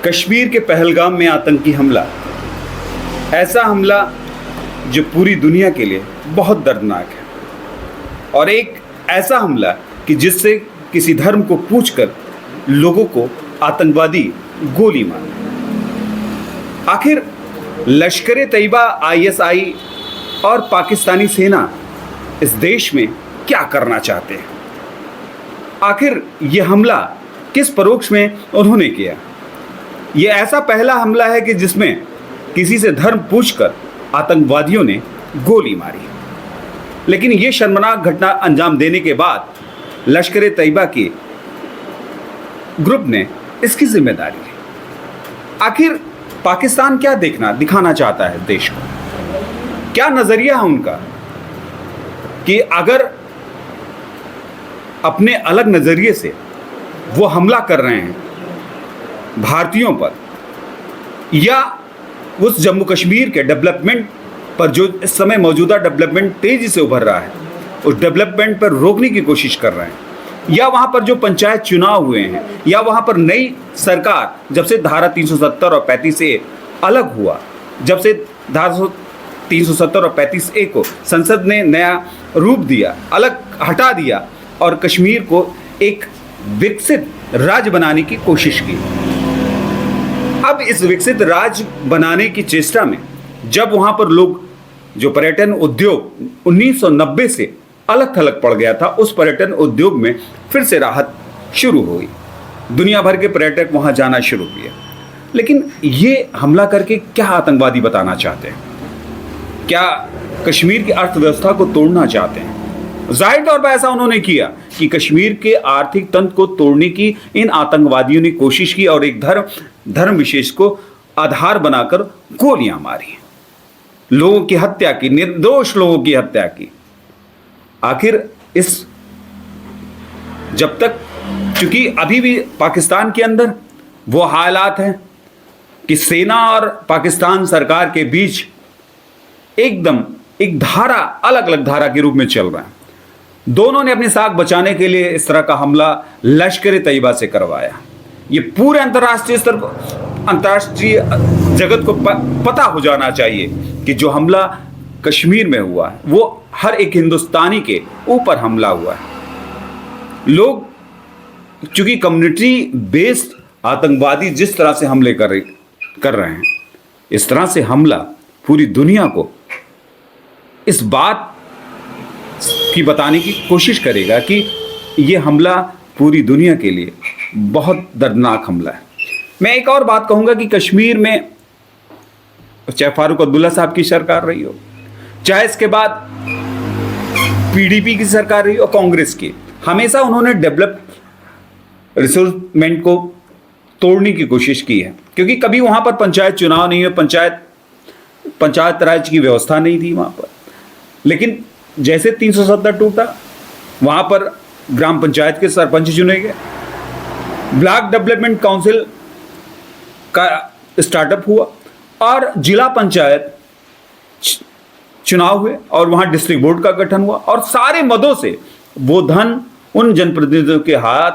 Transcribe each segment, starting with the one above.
कश्मीर के पहलगाम में आतंकी हमला, ऐसा हमला जो पूरी दुनिया के लिए बहुत दर्दनाक है और एक ऐसा हमला कि जिससे किसी धर्म को पूछकर लोगों को आतंकवादी गोली मारे। आखिर लश्कर ए तैयबा, आईएसआई और पाकिस्तानी सेना इस देश में क्या करना चाहते हैं? आखिर ये हमला किस परोक्ष में उन्होंने किया? ये ऐसा पहला हमला है कि जिसमें किसी से धर्म पूछकर आतंकवादियों ने गोली मारी। लेकिन ये शर्मनाक घटना अंजाम देने के बाद लश्कर ए तैयबा के ग्रुप ने इसकी जिम्मेदारी ली। आखिर पाकिस्तान क्या दिखाना चाहता है देश को? क्या नजरिया है उनका कि अगर अपने अलग नजरिए से वो हमला कर रहे हैं भारतीयों पर, या उस जम्मू कश्मीर के डेवलपमेंट पर जो इस समय मौजूदा डेवलपमेंट तेजी से उभर रहा है उस डेवलपमेंट पर रोकने की कोशिश कर रहे हैं, या वहां पर जो पंचायत चुनाव हुए हैं, या वहां पर नई सरकार जब से धारा 370 और 35A अलग हुआ, जब से धारा 370 और 35A को संसद ने नया रूप दिया, अलग हटा दिया और कश्मीर को एक विकसित राज्य बनाने की कोशिश की। अब इस विकसित राज्य बनाने की चेष्टा में जब वहां पर लोग, जो पर्यटन उद्योग 1990 से अलग थलग पड़ गया था, उस पर्यटन उद्योग में फिर से राहत शुरू हुई। दुनिया भर के पर्यटक वहां जाना शुरू किए। लेकिन ये हमला करके क्या आतंकवादी बताना चाहते हैं? क्या कश्मीर की अर्थव्यवस्था को तोड़ना चाहते हैं? जाहिर तौर पर ऐसा उन्होंने किया कि कश्मीर के आर्थिक तंत्र को तोड़ने की इन आतंकवादियों ने कोशिश की और एक धर्म विशेष को आधार बनाकर गोलियां मारी, लोगों की हत्या की, निर्दोष लोगों की हत्या की। आखिर इस जब तक, चूंकि अभी भी पाकिस्तान के अंदर वो हालात हैं कि सेना और पाकिस्तान सरकार के बीच एकदम एक धारा, अलग अलग धारा के रूप में चल रहा है। दोनों ने अपनी साख बचाने के लिए इस तरह का हमला लश्कर ए तैयबा से करवाया। ये पूरे अंतर्राष्ट्रीय स्तर पर, अंतर्राष्ट्रीय जगत को पता हो जाना चाहिए कि जो हमला कश्मीर में हुआ है वो हर एक हिंदुस्तानी के ऊपर हमला हुआ है। लोग, चूंकि कम्युनिटी बेस्ड आतंकवादी जिस तरह से हमले कर रहे हैं, इस तरह से हमला पूरी दुनिया को इस बात की बताने की कोशिश करेगा कि यह हमला पूरी दुनिया के लिए बहुत दर्दनाक हमला है। मैं एक और बात कहूंगा कि कश्मीर में चाहे फारूक अब्दुल्ला साहब की सरकार रही हो, चाहे इसके बाद पीडीपी की सरकार रही हो, कांग्रेस की, हमेशा उन्होंने डेवलप रिसोर्समेंट को तोड़ने की कोशिश की है। क्योंकि कभी वहां पर पंचायत चुनाव नहीं हुए, पंचायत राज की व्यवस्था नहीं थी वहां पर। लेकिन जैसे 370 टूटा, वहां पर ग्राम पंचायत के सरपंच चुने गए, ब्लॉक डेवलपमेंट काउंसिल का स्टार्टअप हुआ और जिला पंचायत चुनाव हुए और वहां डिस्ट्रिक्ट बोर्ड का गठन हुआ और सारे मदों से वो धन उन जनप्रतिनिधियों के हाथ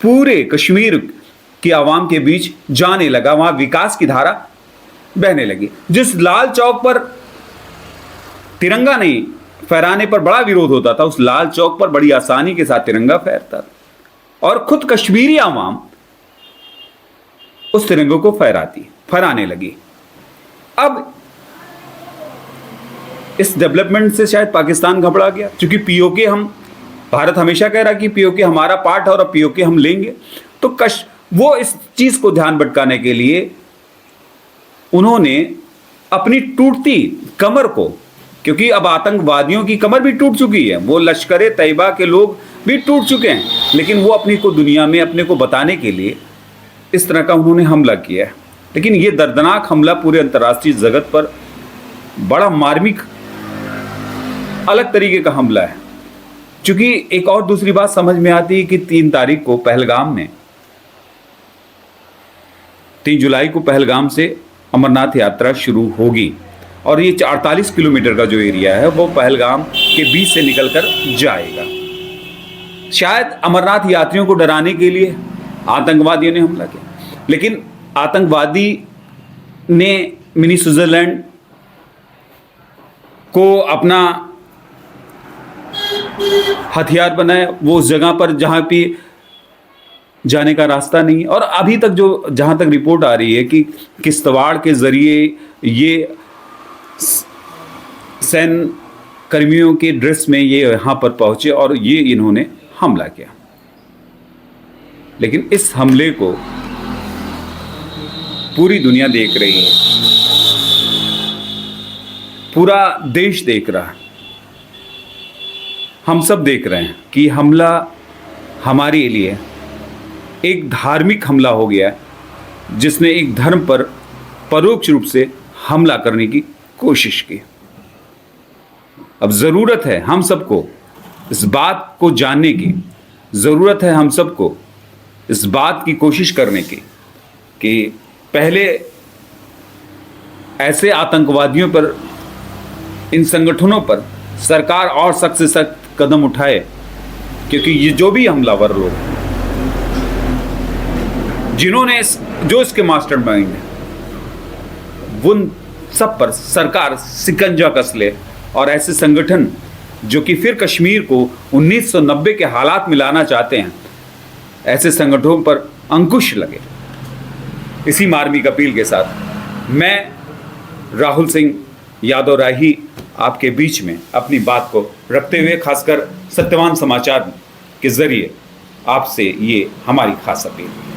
पूरे कश्मीर की आवाम के बीच जाने लगा। वहां विकास की धारा बहने लगी। जिस लाल चौक पर तिरंगा नहीं फहराने पर बड़ा विरोध होता था, उस लाल चौक पर बड़ी आसानी के साथ तिरंगा फहरता और खुद कश्मीरी आवाम उस तिरंगे को फहराने लगी। अब इस डेवलपमेंट से शायद पाकिस्तान घबरा गया, क्योंकि पीओके, भारत हमेशा कह रहा कि पीओके हमारा पार्ट है और पीओके हम लेंगे। तो वो इस चीज को ध्यान भटकाने के लिए उन्होंने अपनी टूटती कमर को, क्योंकि अब आतंकवादियों की कमर भी टूट चुकी है, वो लश्कर ए तैयबा के लोग भी टूट चुके हैं, लेकिन वो अपनी को दुनिया में अपने को बताने के लिए इस तरह का उन्होंने हमला किया है। लेकिन ये दर्दनाक हमला पूरे अंतर्राष्ट्रीय जगत पर बड़ा मार्मिक, अलग तरीके का हमला है। क्योंकि एक और दूसरी बात समझ में आती है कि 3 तारीख को पहलगाम में, 3 जुलाई को पहलगाम से अमरनाथ यात्रा शुरू होगी और ये 48 किलोमीटर का जो एरिया है वो पहलगाम के बीच से निकलकर जाएगा। शायद अमरनाथ यात्रियों को डराने के लिए आतंकवादियों ने हमला किया, लेकिन आतंकवादी ने मिनी स्विट्जरलैंड को अपना हथियार बनाया, वो उस जगह पर जहां पे जाने का रास्ता नहीं। और अभी तक जो जहां तक रिपोर्ट आ रही है कि किश्तवाड़ के जरिए ये सैन्य कर्मियों के ड्रेस में ये यहाँ पर पहुंचे और ये इन्होंने हमला किया। लेकिन इस हमले को पूरी दुनिया देख रही है, पूरा देश देख रहा है, हम सब देख रहे हैं कि हमला हमारे लिए एक धार्मिक हमला हो गया है, जिसने एक धर्म पर परोक्ष रूप से हमला करने की कोशिश की। अब ज़रूरत है हम सबको इस बात को जानने की, ज़रूरत है हम सबको इस बात की कोशिश करने की कि पहले ऐसे आतंकवादियों पर, इन संगठनों पर सरकार और सख्त से सख्त कदम उठाए, क्योंकि ये जो भी हमलावर लोग, जिन्होंने जो इसके मास्टरमाइंड हैं, उन सब पर सरकार शिकंजा कस ले और ऐसे संगठन जो कि फिर कश्मीर को 1990 के हालात में लाना चाहते हैं, ऐसे संगठनों पर अंकुश लगे। इसी मार्मिक अपील के साथ मैं राहुल सिंह यादव राही आपके बीच में अपनी बात को रखते हुए, खासकर सत्यवान समाचार के जरिए आपसे ये हमारी खास अपील।